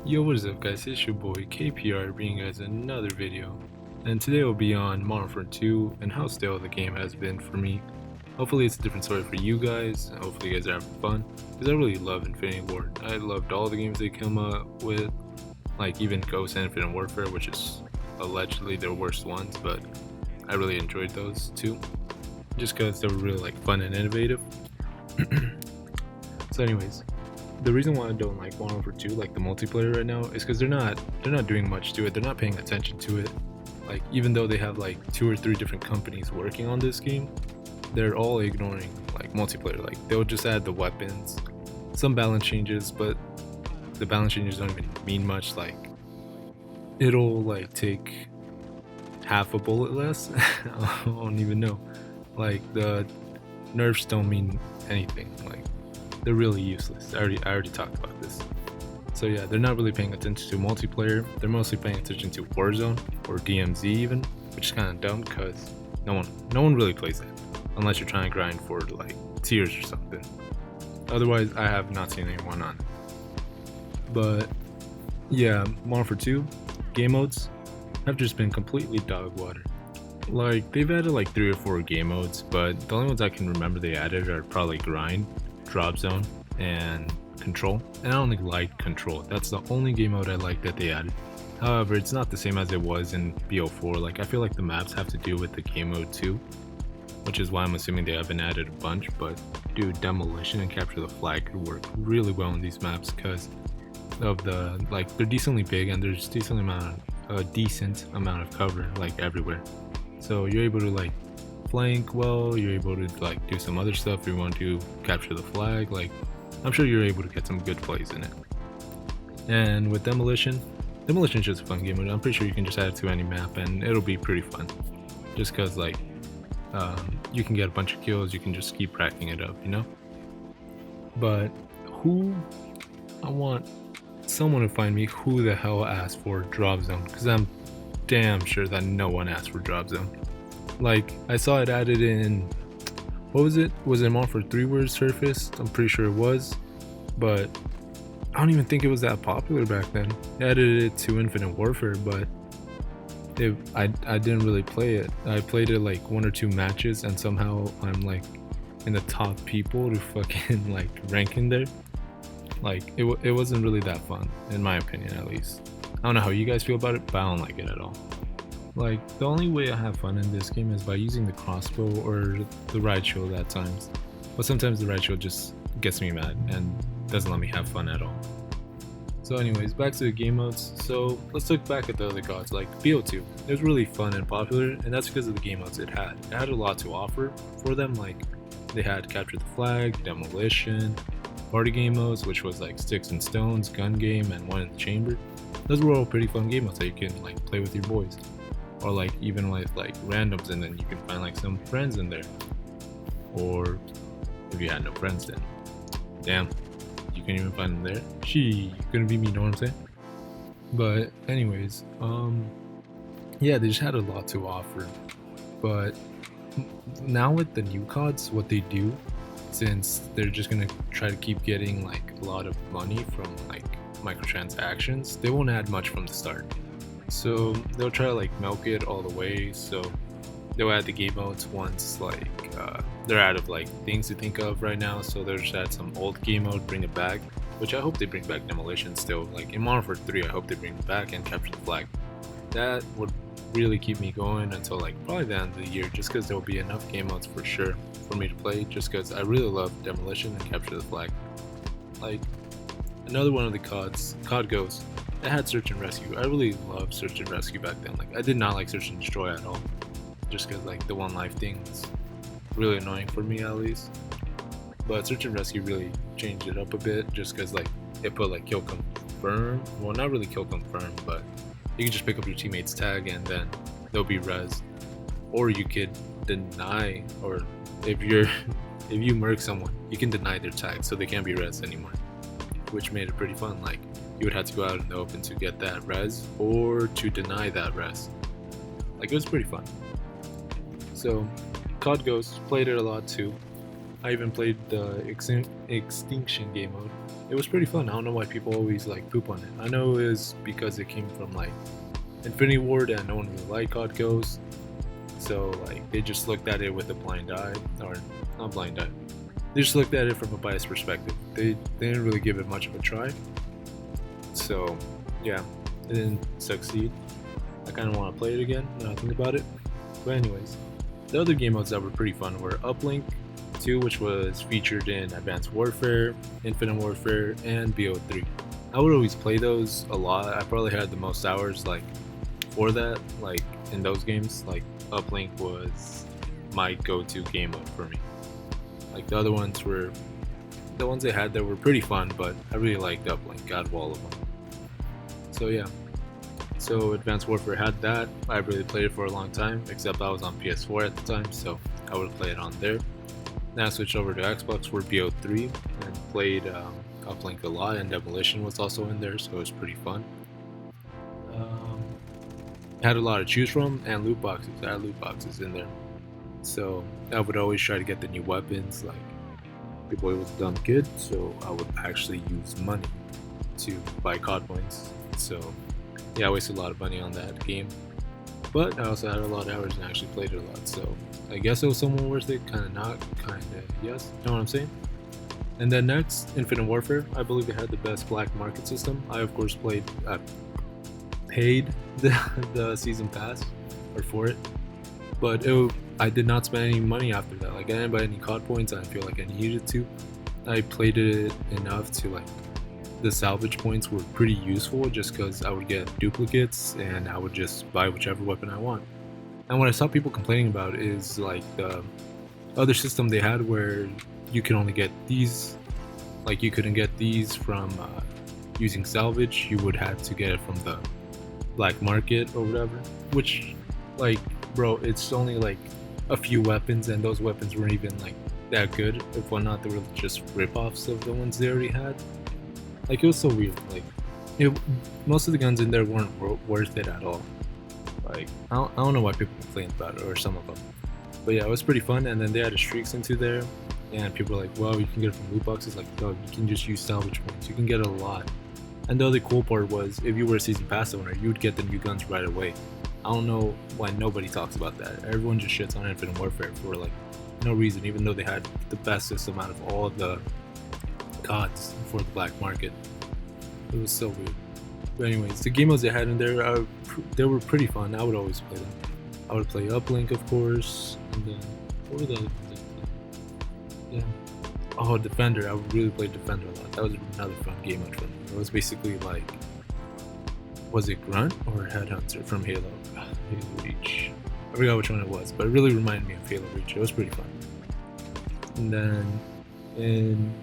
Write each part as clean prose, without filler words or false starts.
Yo, what is up guys, it's your boy KPR bringing you guys another video, and today will be on Modern Warfare 2 and how stale the game has been for me. Hopefully it's a different story for you guys, and hopefully you guys are having fun, because I really love Infinity Ward. I loved all the games they come up with, like even Ghost and Infinite Warfare, which is allegedly their worst ones, but I really enjoyed those too, just because they were really like fun and innovative. So anyways, the reason why I don't like Modern Warfare 2, like the multiplayer right now, is because they're not doing much to it. They're not paying attention to it. Like even though they have like 2 or 3 different companies working on this game, they're all ignoring like multiplayer. Like they'll just add the weapons, some balance changes, but the balance changes don't even mean much. Like it'll like take half a bullet less. I don't even know. Like the nerfs don't mean anything. Like they're really useless. I already talked about this. So yeah, they're not really paying attention to multiplayer. They're mostly paying attention to Warzone or DMZ even, which is kind of dumb because no one really plays that unless you're trying to grind for like tiers or something. Otherwise, I have not seen anyone on. But yeah, Modern Warfare 2 game modes have just been completely dog water. Like they've added like 3 or 4 game modes, but the only ones I can remember they added are probably grind, drop zone, and control. And I only like control. That's the only game mode I like that they added. However, it's not the same as it was in BO4. Like I feel like the maps have to do with the game mode too, which is why I'm assuming they haven't added a bunch. But dude, demolition and capture the flag could work really well in these maps because of the like they're decently big and there's a decent amount of cover like everywhere. So you're able to like flank well, you're able to like do some other stuff if you want to capture the flag. Like I'm sure you're able to get some good plays in it. And with demolition is just a fun game. I'm pretty sure you can just add it to any map and it'll be pretty fun. Just cause like you can get a bunch of kills, you can just keep racking it up, you know. But I want someone to find me who the hell asked for drop zone, because I'm damn sure that no one asked for drop zone. Like I saw it added in, what was it? Was it Modern Warfare 3 where it surfaced? I'm pretty sure it was, but I don't even think it was that popular back then. They added it to Infinite Warfare, but I didn't really play it. I played it like 1 or 2 matches, and somehow I'm like in the top people to fucking like rank in there. Like it wasn't really that fun, in my opinion at least. I don't know how you guys feel about it, but I don't like it at all. Like the only way I have fun in this game is by using the crossbow or the riot shield at times. But sometimes the riot shield just gets me mad and doesn't let me have fun at all. So anyways, back to the game modes. So let's look back at the other gods, like BO2. It was really fun and popular, and that's because of the game modes it had. It had a lot to offer for them, like they had capture the flag, demolition, party game modes, which was like sticks and stones, gun game, and one in the chamber. Those were all pretty fun game modes that you can like play with your boys, or like even with like randoms, and then you can find like some friends in there. Or if you had no friends, then damn, you can even find them there. You couldn't be me, you know what I'm saying? But anyways, yeah, they just had a lot to offer. But now with the new CODs, what they do, since they're just gonna try to keep getting like a lot of money from like microtransactions, they won't add much from the start. So they'll try to like milk it all the way. So they'll add the game modes once like they're out of like things to think of right now. So they'll just add some old game mode, bring it back, which I hope they bring back demolition still. Like in Modern Warfare 3, I hope they bring it back and capture the flag. That would really keep me going until like probably the end of the year, just because there will be enough game modes for sure for me to play, just because I really love demolition and capture the flag. Like another one of the COD Ghost, it had search and rescue. I really loved search and rescue back then. Like I did not like search and destroy at all, just because like the one life thing was really annoying for me at least. But search and rescue really changed it up a bit, just because like it put like kill confirm, well not really kill confirm, but you can just pick up your teammate's tag and then they'll be res, or you could deny, or if you murk someone, you can deny their tag so they can't be res anymore, which made it pretty fun. Like you would have to go out in the open to get that res or to deny that res. Like it was pretty fun. So COD Ghost, played it a lot too. I even played the Extinction game mode, it was pretty fun. I don't know why people always like poop on it. I know it was because it came from like Infinity Ward and no one really liked COD Ghost, so like they just looked at it with a blind eye, or not blind eye. They just looked at it from a biased perspective. They didn't really give it much of a try. So yeah, it didn't succeed. I kind of want to play it again now I think about it. But anyways, the other game modes that were pretty fun were Uplink 2, which was featured in Advanced Warfare, Infinite Warfare, and BO3. I would always play those a lot. I probably had the most hours like for that, like in those games. Like Uplink was my go-to game mode for me. Like the other ones were the ones they had that were pretty fun, but I really liked Uplink out of all of them. So yeah. So Advanced Warfare had that. I really played it for a long time, except I was on PS4 at the time, so I would play it on there. Then I switched over to Xbox for BO3 and played Uplink a lot, and Demolition was also in there, so it was pretty fun. Had a lot to choose from, and loot boxes. I had loot boxes in there, so I would always try to get the new weapons. Like, Big Boy was a dumb kid, so I would actually use money to buy COD points. So yeah, I wasted a lot of money on that game, but I also had a lot of hours and actually played it a lot, so I guess it was somewhat worth it. Kind of not, kind of yes, you know what I'm saying? And then next, Infinite Warfare. I believe it had the best black market system. I of course paid the season pass or for it, but I did not spend any money after that. Like I didn't buy any COD points. I didn't feel like I needed to. I played it enough to like the salvage points were pretty useful, just because I would get duplicates and I would just buy whichever weapon I want. And what I saw people complaining about is like the other system they had where you can only get these, like you couldn't get these from using salvage. You would have to get it from the black market or whatever, which like bro, it's only like a few weapons, and those weapons weren't even like that good. If not, they were just rip-offs of the ones they already had. Like it was so weird. Like most of the guns in there weren't worth it at all. Like I don't know why people complain about it, or some of them. But yeah, it was pretty fun. And then they added streaks into there, and people were like, "Wow, you can get it from loot boxes." Like, dog, you can just use salvage points. You can get a lot. And the other cool part was, if you were a season pass owner, you would get the new guns right away. I don't know why nobody talks about that. Everyone just shits on Infinite Warfare for like no reason, even though they had the best system out of all the CODs for the black market. It was so weird. But anyways, the game modes they had in there, they were pretty fun. I would always play them. I would play Uplink, of course, and then what were the other ones? Yeah. Oh, Defender. I would really play Defender a lot. That was another fun game mode for me. It was basically like, was it Grunt or Headhunter from Halo? Halo Reach. I forgot which one it was, but it really reminded me of Halo Reach. It was pretty fun. And then in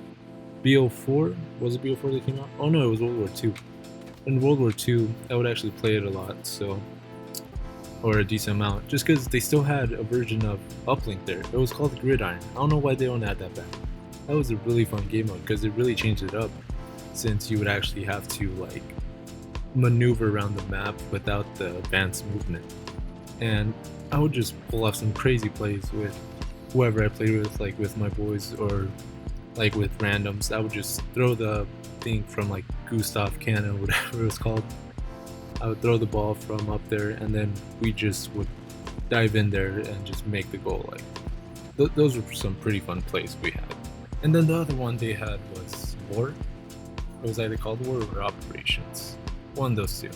BO4, was it BO4 that came out? Oh no, it was World War II. In World War II, I would actually play it a lot, so, or a decent amount, just because they still had a version of Uplink there. It was called Gridiron. I don't know why they don't add that back. That was a really fun game mode because it really changed it up, since you would actually have to like maneuver around the map without the advanced movement. And I would just pull off some crazy plays with whoever I played with, like with my boys or like with randoms. I would just throw the thing from like Gustav Cannon or whatever it was called. I would throw the ball from up there, and then we just would dive in there and just make the goal. Like those were some pretty fun plays we had. And then the other one they had was War. It was either called War or Operations. One of those two.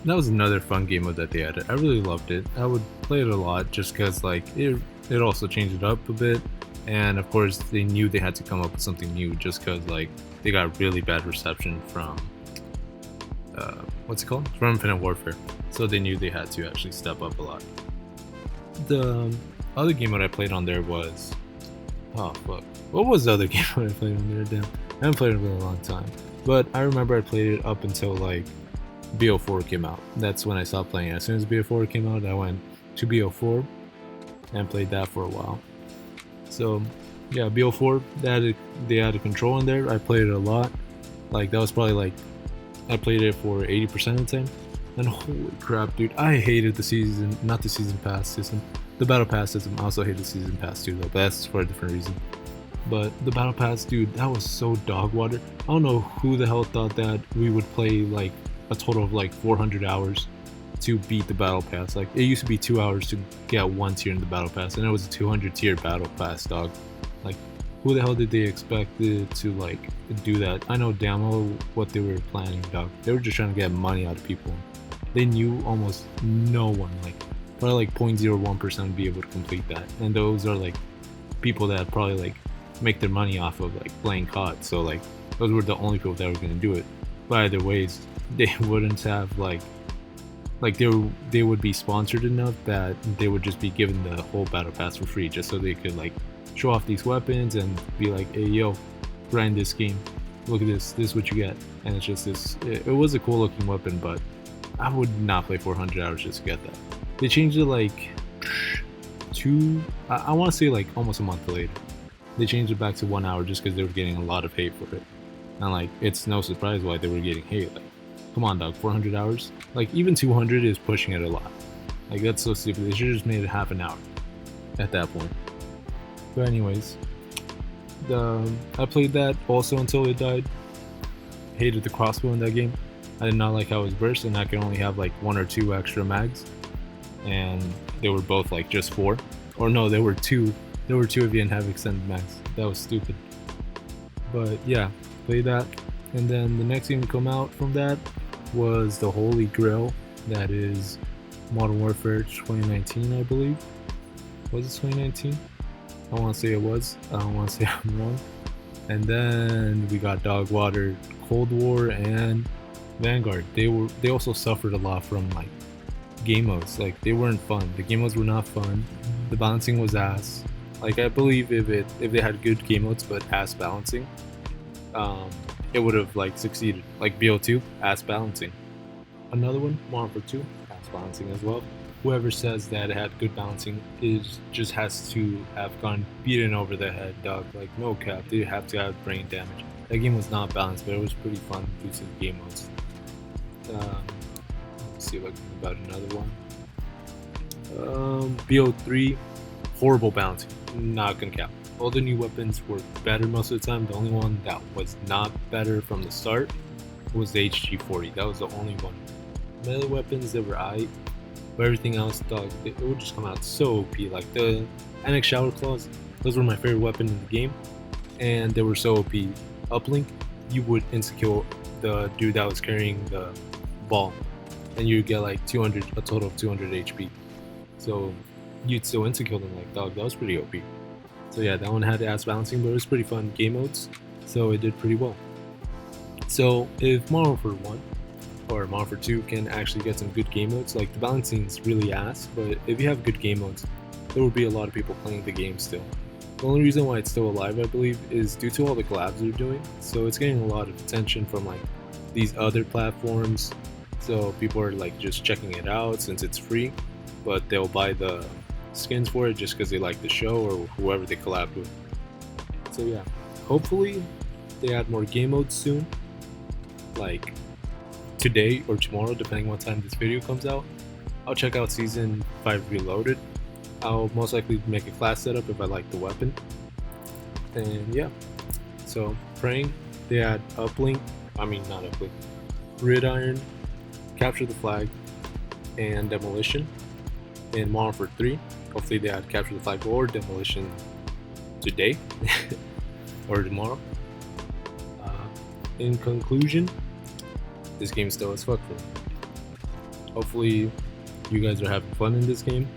That was another fun game mode that they added. I really loved it. I would play it a lot just because like it also changed it up a bit. And of course they knew they had to come up with something new, just because like they got really bad reception from what's it called? From Infinite Warfare. So they knew they had to actually step up a lot. The other game mode I played on there was, oh fuck, what was the other game mode I played on there? Damn, I haven't played it in a really long time. But I remember I played it up until like BO4 came out. That's when I stopped playing it. As soon as BO4 came out, I went to BO4 and played that for a while. So yeah, BO4, they had a control in there. I played it a lot. Like that was probably like, I played it for 80% of the time. And holy crap, dude, I hated the season, not the season pass system, the battle pass system. I also hated the season pass too, though, but that's for a different reason. But the battle pass, dude, that was so dog water. I don't know who the hell thought that we would play like a total of like 400 hours to beat the battle pass. Like it used to be 2 hours to get one tier in the battle pass, and it was a 200 tier battle pass, dog. Like who the hell did they expect it to like do that? I know damn well what they were planning, dog. They were just trying to get money out of people. They knew almost no one, like probably like 0.01% would be able to complete that, and those are like people that probably like make their money off of like playing COD. So like those were the only people that were gonna do it. But either ways, they wouldn't have like they would be sponsored enough that they would just be given the whole battle pass for free, just so they could like show off these weapons and be like, hey yo, grind this game, look at this is what you get. And it's just this, it was a cool looking weapon, but I would not play 400 hours just to get that. They changed it like I want to say like almost a month later. They changed it back to 1 hour just because they were getting a lot of hate for it. And like it's no surprise why they were getting hate. Like come on dog, 400 hours? Like even 200 is pushing it a lot. Like that's so stupid. They should have just made it half an hour at that point. But anyways, I played that also until it died. Hated the crossbow in that game. I did not like how it was burst, and I could only have like 1 or 2 extra mags, and they were both like just 4. Or no, there were 2. There were 2 if you didn't have extended mags. That was stupid. But yeah, played that. And then the next game to come out from that was the Holy Grail, that is Modern Warfare 2019, I believe. Was it 2019? I want to say it was. I don't want to say I'm wrong. And then we got Dog Water, Cold War, and Vanguard. They also suffered a lot from like game modes. Like they weren't fun. The game modes were not fun. The balancing was ass. Like I believe if they had good game modes but ass balancing, it would have like succeeded. Like BO2, ass balancing. Another one, Modern Warfare 2, ass balancing as well. Whoever says that it had good balancing just has to have gone beaten over the head, dog. Like no cap, they have to have brain damage. That game was not balanced, but it was pretty fun due to the game modes. Let's see if I can think about another one. BO3, horrible balancing. Not gonna cap. All the new weapons were better most of the time. The only one that was not better from the start was the HG40. That was the only one. The other weapons that were aight, but everything else, dog, it would just come out so OP. Like the NX Shower Claws, those were my favorite weapon in the game, and they were so OP. Uplink, you would insta-kill the dude that was carrying the ball, and you'd get like a total of 200 HP. So you'd still insta-kill them. Like dog, that was pretty OP. So yeah, that one had ass balancing, but it was pretty fun game modes, so it did pretty well. So if Modern Warfare 1 or Modern Warfare 2 can actually get some good game modes, like the balancing's really ass, but if you have good game modes, there will be a lot of people playing the game still. The only reason why it's still alive, I believe, is due to all the collabs they're doing. So it's getting a lot of attention from like these other platforms. So people are like just checking it out since it's free, but they'll buy the skins for it just because they like the show or whoever they collab with. So yeah, hopefully they add more game modes soon, like today or tomorrow, depending on what time this video comes out. I'll check out Season 5 Reloaded. I'll most likely make a class setup if I like the weapon. And yeah, so praying they add not uplink, gridiron, capture the flag, and demolition in Modern Warfare 3. Hopefully they add capture the flag or demolition today or tomorrow. In conclusion, this game still is fuck for me. Hopefully you guys are having fun in this game.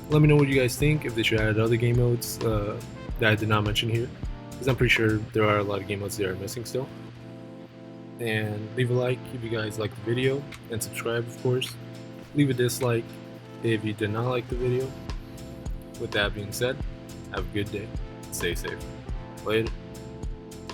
Let me know what you guys think, if they should add other game modes that I did not mention here, because I'm pretty sure there are a lot of game modes that are missing still. And leave a like if you guys like the video, and subscribe of course. Leave a dislike if you did not like the video. With that being said, have a good day. Stay safe. Later.